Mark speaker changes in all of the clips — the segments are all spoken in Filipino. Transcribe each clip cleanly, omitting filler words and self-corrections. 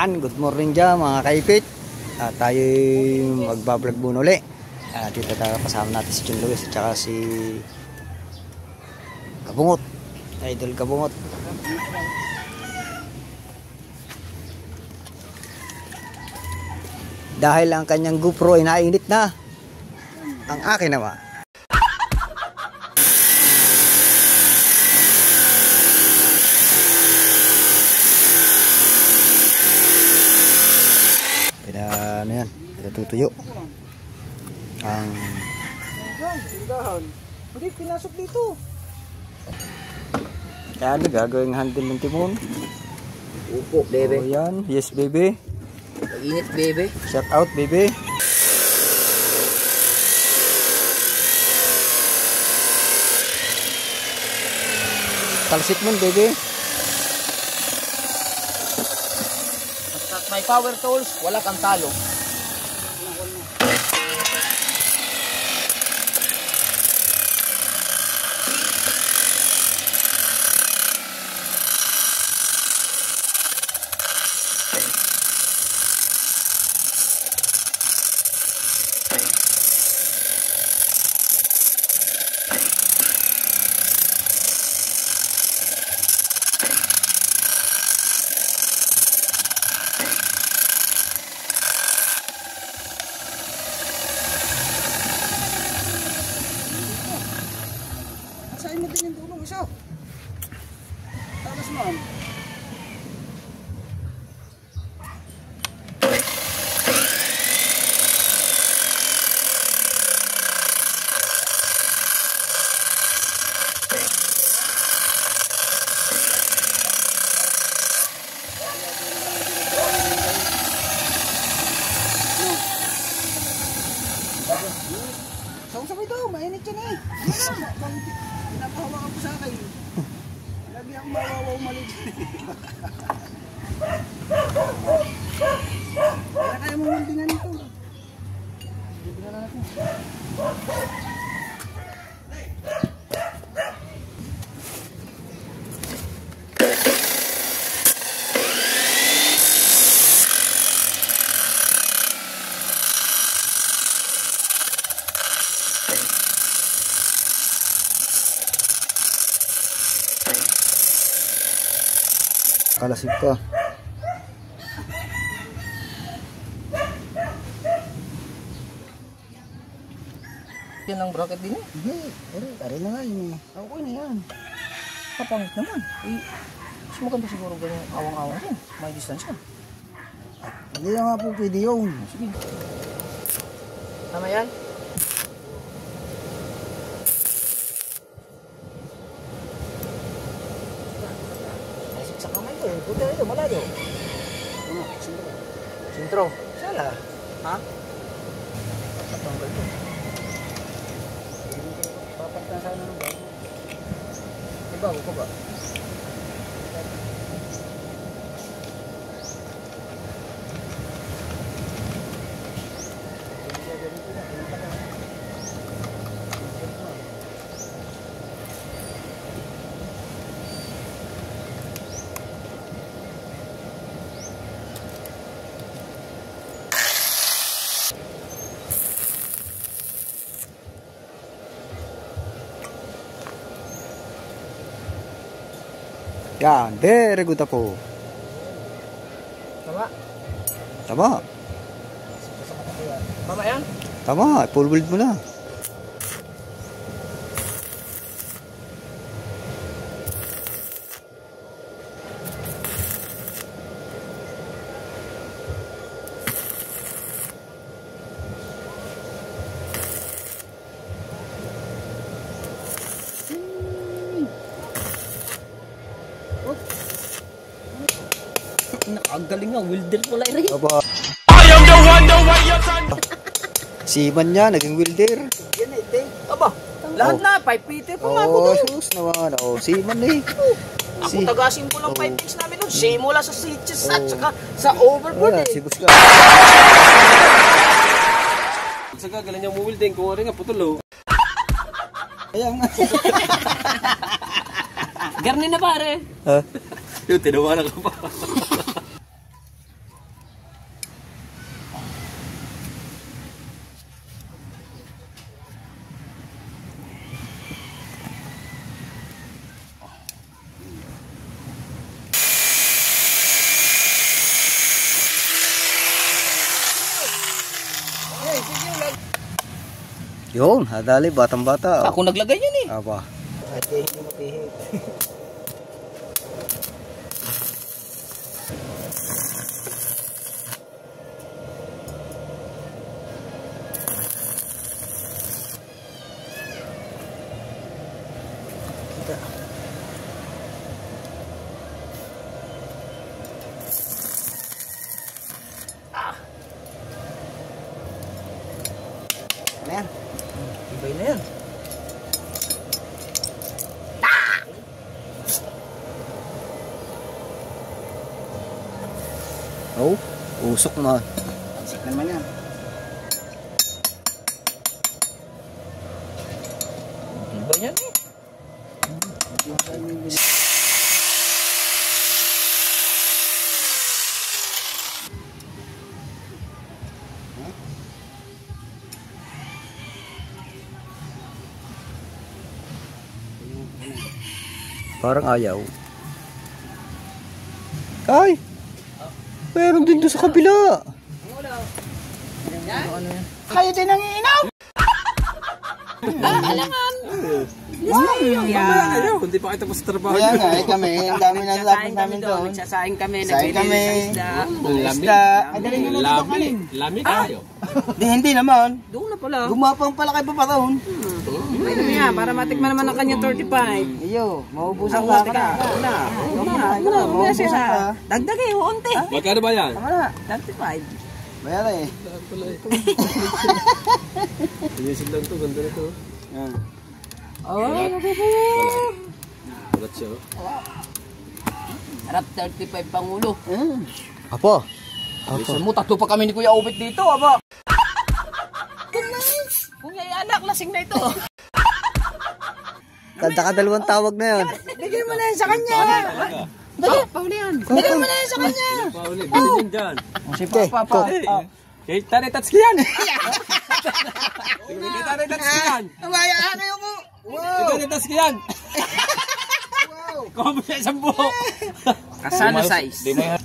Speaker 1: Yan, good morning dyan mga kaipit. Tayo magbablog muna uli. Dito tayo kasama natin si John Luis at saka si Kabungot. Idol Kabungot. Dahil ang kanyang GoPro ay nainit na. Ang akin naman. Ano yan, pinatutuyo ang
Speaker 2: hindi pinasok dito.
Speaker 1: yan, gagawing handle ng timon.
Speaker 2: Upo, bebe.
Speaker 1: Oh, yan, yes baby.
Speaker 2: Init, bebe.
Speaker 1: Shout out baby. Talsik mo baby.
Speaker 2: May power tools, wala kang talo. Saan mo din yung dulong isa? Tapos man. Sausap ito, mainit yan eh. Pinapahawakan ko sa akin. Lagi akong mawawaw mali. Kaya kaya mo mundingan ito. Dito na natin.
Speaker 1: Kalasig pa.
Speaker 2: Yan ang bracket din eh.
Speaker 1: Hindi, ari na nga yun. Okay na yan.
Speaker 2: Kapangit naman. Mas maganda siguro ganyan awang-awang din. May distansya.
Speaker 1: Hindi na nga po pwede yun.
Speaker 2: Sige. Tama yan? Sa kamay ko eh. Puti na ito, malayo.
Speaker 1: Ano? Sintro.
Speaker 2: Sintro. Sala. Ha?
Speaker 1: Patanggal ito. Papat na sana ng bago.
Speaker 2: May bago ko ba?
Speaker 1: Yan, very good po.
Speaker 2: Tama?
Speaker 1: Tama.
Speaker 2: Tama yan?
Speaker 1: Tama, full weld mo na.
Speaker 2: Ang galing nga, welder pala rin.
Speaker 1: Aba. Seaman niya, naging welder.
Speaker 2: Yan eh, aba. Lahat na, 5 feet po nga po
Speaker 1: Oh,
Speaker 2: doon.
Speaker 1: sus naman. Oh, seaman eh.
Speaker 2: Ako tagasin ko lang 5 feet namin doon. Simula sa switches at saka sa overboard eh.
Speaker 1: Sibus ka.
Speaker 3: Saka galing niya mo-welding kung nga putulo.
Speaker 1: Ayan nga.
Speaker 2: Garni na pare.
Speaker 1: Ha?
Speaker 3: Yung tinawanan ka pa.
Speaker 1: Yun, hadali, batang-bata.
Speaker 2: Ako naglagay yan eh.
Speaker 1: Aba.
Speaker 2: Kahit kayo hindi mapihit.
Speaker 1: Ano yan?
Speaker 2: Ibay na yan.
Speaker 1: Oh, usok na. Usok naman yan.
Speaker 2: Ibay yan eh.
Speaker 1: Parang ayaw. Ay! Meron din doon sa kabila.
Speaker 2: Kayo din ang iinaw! Alangan!
Speaker 3: Ayaw, hindi pa kayo tapos sa trabaho.
Speaker 1: Kaya nga, kami, ang dami na lapos namin doon.
Speaker 2: Nagsasaing kami.
Speaker 1: Saing kami.
Speaker 3: Lami. Lami kayo.
Speaker 1: Hindi naman.
Speaker 2: Doon na pala.
Speaker 1: Gumapang pala kayo pa doon.
Speaker 2: May naman yan, para matikman naman ang kanya 35.
Speaker 1: Iyo, maubusan
Speaker 2: Ako,
Speaker 1: ka.
Speaker 2: teka.
Speaker 1: Maubusan ka.
Speaker 2: Dagdagay, unti.
Speaker 3: Magkano ba yan?
Speaker 1: Tama na.
Speaker 2: 35.
Speaker 1: Bayan eh.
Speaker 3: Inisip lang to, ganda na to.
Speaker 1: Yan.
Speaker 3: Balat siya.
Speaker 2: Harap 35 Pangulo.
Speaker 1: Apo.
Speaker 2: Bilisan mo, tatlo pa kami ni Kuya Obit dito, aba. Kuya, anak, lasing na ito.
Speaker 1: Kadalawang tawag na yun.
Speaker 2: Bigyan mo na yan sa kanya. Bigyan, Pauli yan. Bigyan mo na yan sa kanya.
Speaker 3: Pauli, bilhin dyan.
Speaker 1: Siyempre.
Speaker 3: Kay Tane Tatskiyan! Kay Tane Tatskiyan!
Speaker 2: Amayaan kayo ko.
Speaker 3: Kay Tane Tatskiyan! Kuha mo siya isang buho!
Speaker 2: Kasano size?
Speaker 3: Di mo yan.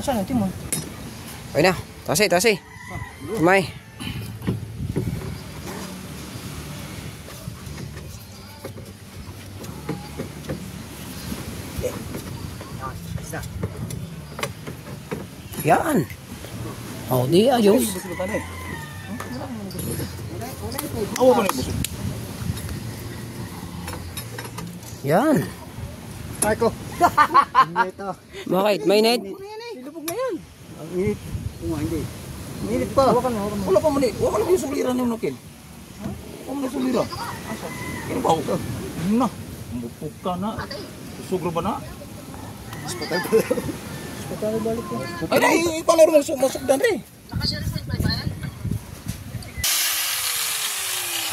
Speaker 2: Saan ang timon?
Speaker 1: Okay na. Tasi, tasi. May. Yan. Oh, di ayos. Yan. Ay ko. Bakit? Mainit?
Speaker 2: Lubog na yan.
Speaker 1: Ang init. Kung hindi. Init pa.
Speaker 2: Wala pa mali. Wala pa yung suliran yung nakil. Wala na sulira. Kino ba ako? Na. Mupuk ka na. Sugro ba na?
Speaker 1: Hospital pala. Hospital balik ko.
Speaker 2: Ay, na, ipalaro mo masukdan rin.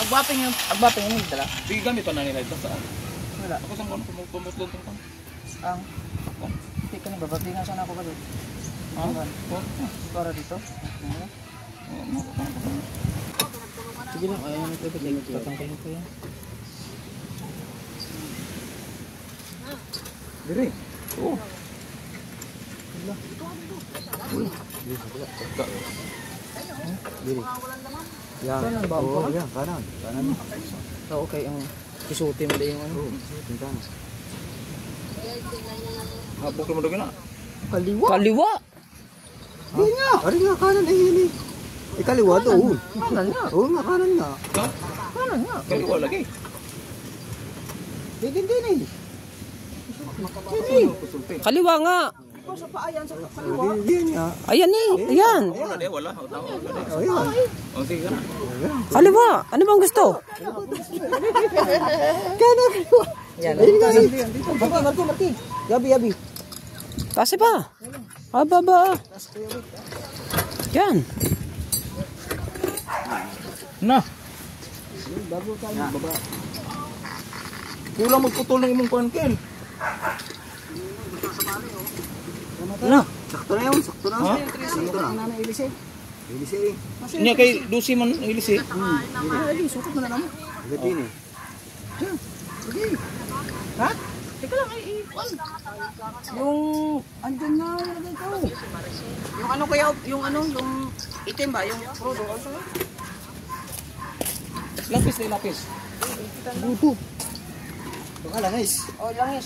Speaker 2: Agbaping yung dala.
Speaker 3: Sige, gamit pa na nila ito saan?
Speaker 2: Wala.
Speaker 3: Ako saan ko pumutlong tong
Speaker 2: Ang
Speaker 4: ka na, babati nga sana ako ba doon?
Speaker 2: Ha?
Speaker 4: Para dito? Sige lang, ayaw na ito. Tatangkalin ko yan.
Speaker 2: Dire. Oo.
Speaker 1: Dili. Yan.
Speaker 4: Kanan ba?
Speaker 1: Oo, yan, kanan. Kanan.
Speaker 4: Oo, okay. Ang isuti mo din yung ano.
Speaker 1: Yung kanan.
Speaker 2: Hapok mo doon na.
Speaker 4: Kaliwa.
Speaker 3: Kaliwa.
Speaker 1: Di nga. Ari nga, kanan ay yun eh. Kaliwa doon.
Speaker 4: Kanan nga.
Speaker 1: Oo nga, kanan nga.
Speaker 2: Ha?
Speaker 4: Kanan nga.
Speaker 2: Kaliwa lagi.
Speaker 4: Din eh.
Speaker 3: Kaliwa nga.
Speaker 4: Ikaw sa paayan sa
Speaker 1: Di nga.
Speaker 3: Ayan eh. Ayan.
Speaker 2: Wala de, wala. Wala de.
Speaker 1: Oh, yan.
Speaker 2: O sige na.
Speaker 3: Kaliwa. Ano bang gusto?
Speaker 4: Yan. Marti. Gabi.
Speaker 3: Tasi pa. Aba. Yan.
Speaker 2: Na. Kulang magputol ng imong kuan Ken.
Speaker 1: Na. Sakto na yun, sakto na.
Speaker 2: Ha?
Speaker 1: Sakto na. Ilisi.
Speaker 2: Nya kay Lucy man ilisi.
Speaker 4: Sukot mo na naman.
Speaker 1: Agad din eh.
Speaker 4: Ha? Teka lang, yung andyan na nilagay ko. Yung ano kaya, yung itim ba? Yung prodo. Ano sa'yo?
Speaker 2: Lapis.
Speaker 1: Baka lang guys.
Speaker 4: Oh, langis.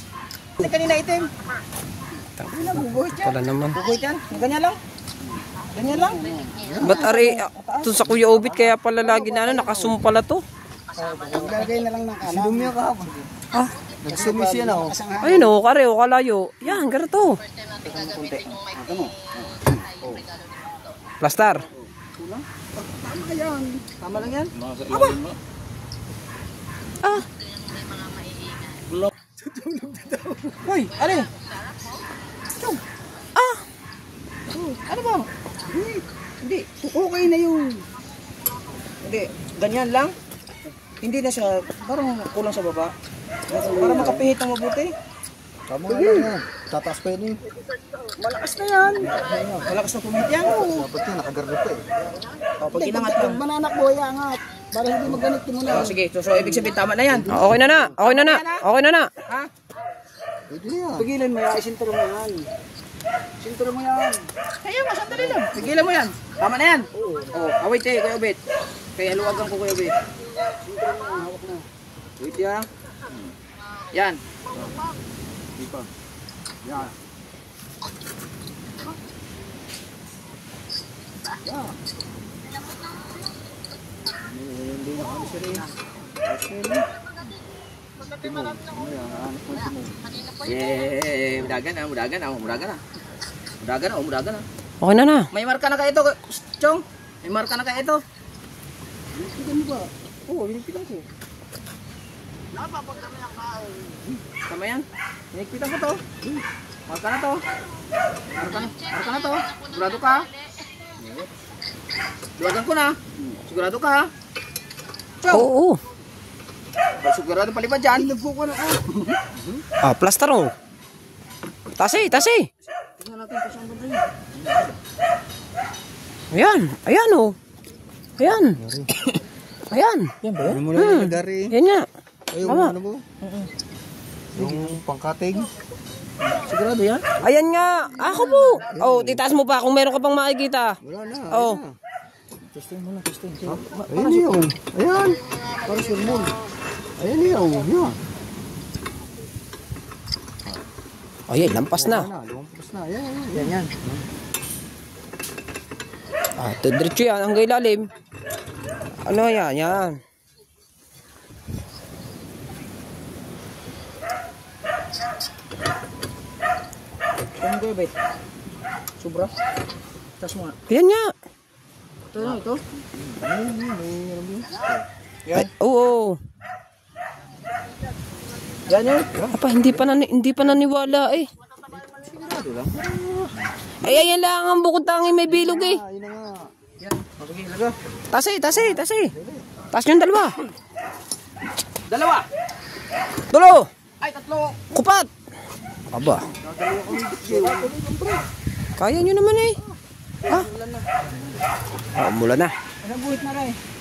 Speaker 4: Hindi kanina itim. Hindi na, bubuhit yan.
Speaker 3: Wala naman.
Speaker 4: Bubuhit yan. Ganyan lang. Ganyan lang.
Speaker 3: Ba't ari, ito sa Kuya Obit kaya pala lagi na nakasumpala to.
Speaker 4: Lagay na lang ng kanan.
Speaker 1: Sinum niya kahapon.
Speaker 3: Ah,
Speaker 1: Nagsumis yan ako.
Speaker 3: ayun o, kare o, kalayo. Yan, ganito. Plastar.
Speaker 4: Tama yan. Tama lang yan.
Speaker 2: Nasa ilalim na.
Speaker 3: Ah,
Speaker 4: Hoy, ano?
Speaker 3: ah.
Speaker 4: Ano ba? Hindi. Okay na yun. Hindi. Ganyan lang. Hindi na siya. Parang kulang sa baba. Para makapihit ng mabuti.
Speaker 1: Tama nga lang yan. Tataas pa yun eh.
Speaker 4: Malakas na yan. Malakas na pumihit yan.
Speaker 1: Dapat yan, nakagardo pa eh.
Speaker 4: Pag inangat lang.
Speaker 5: Mananak mo, angat. Para hindi maganit mo na.
Speaker 4: Oh, sige. So, ibig sabihin tama na yan.
Speaker 3: Okay na na. Okay na na. Okay na na.
Speaker 4: Ha?
Speaker 1: Pwede na yan.
Speaker 5: Pigilan mo yan. Isinturo mo yan. Isinturo mo yan.
Speaker 4: Kaya nga, sandali lang. Pigilan mo yan. Tama na yan. Oo. Await eh, Kuya Obet. Kaya luwagan ko, Kuya Obet. Wait ya. Yan.
Speaker 1: Di pa. Yan. Hindi na kami siya rin. Timon. Hanap mo timon.
Speaker 4: Mudagan na. Mudagan na.
Speaker 3: Okay na na.
Speaker 4: May marka na kayo ito, Chong. May marka na kayo ito.
Speaker 5: Pigilan mo ba?
Speaker 4: Oo, hinigpitan ko. Tama yan. Hinigpitan ko to. Marka na to. Marka na to. Sigurado ka. Luwagan ko na. Sigurado ka. Chong.
Speaker 3: Oo.
Speaker 4: Sigurado palipad dyan.
Speaker 5: Nagkukuha na ako.
Speaker 3: Ah, plastar o. Tasi.
Speaker 5: Tingnan natin pa saan ba rin.
Speaker 3: Ayan. Ayan o. Ayan. Ayan.
Speaker 1: Ano mo lang yung nagari?
Speaker 3: Yan nga.
Speaker 1: Ayun,
Speaker 3: Tama.
Speaker 1: ano mo? Yung pangkating.
Speaker 4: Sigurado yan.
Speaker 3: Ayan nga. Ako po. Oh, titaas mo pa kung meron ka pang makikita.
Speaker 1: Wala na.
Speaker 3: Oh.
Speaker 1: ayun na.
Speaker 4: Testing mo na, testing.
Speaker 1: Ayun yun. Ayan. Para sure mo. Ayan yun. Yan.
Speaker 3: Ayan, lampas na.
Speaker 1: Lumampas na. Ayan. Yan.
Speaker 3: Ah, ito diretso yan. Hanggang ilalim. Ano yan? Yan.
Speaker 4: Tingnan ko, Bet. Sobra. Tas mo nga.
Speaker 3: Ayan nga.
Speaker 4: Ito na, ito.
Speaker 3: Ay, oo.
Speaker 4: Yan yun.
Speaker 3: Apa, hindi pa naniwala eh. Ay, ayan lang ang bukod tangi may bilog eh.
Speaker 1: Ayun na nga.
Speaker 4: Sige, laga.
Speaker 3: Tasi. Tas yung dalawa.
Speaker 4: Dalawa.
Speaker 3: Dulo.
Speaker 4: Ay, tatlo.
Speaker 3: Kupat.
Speaker 1: Aba.
Speaker 3: Kaya nyo naman eh. Ha?
Speaker 1: Umulan na.
Speaker 4: Ano buhit na rin?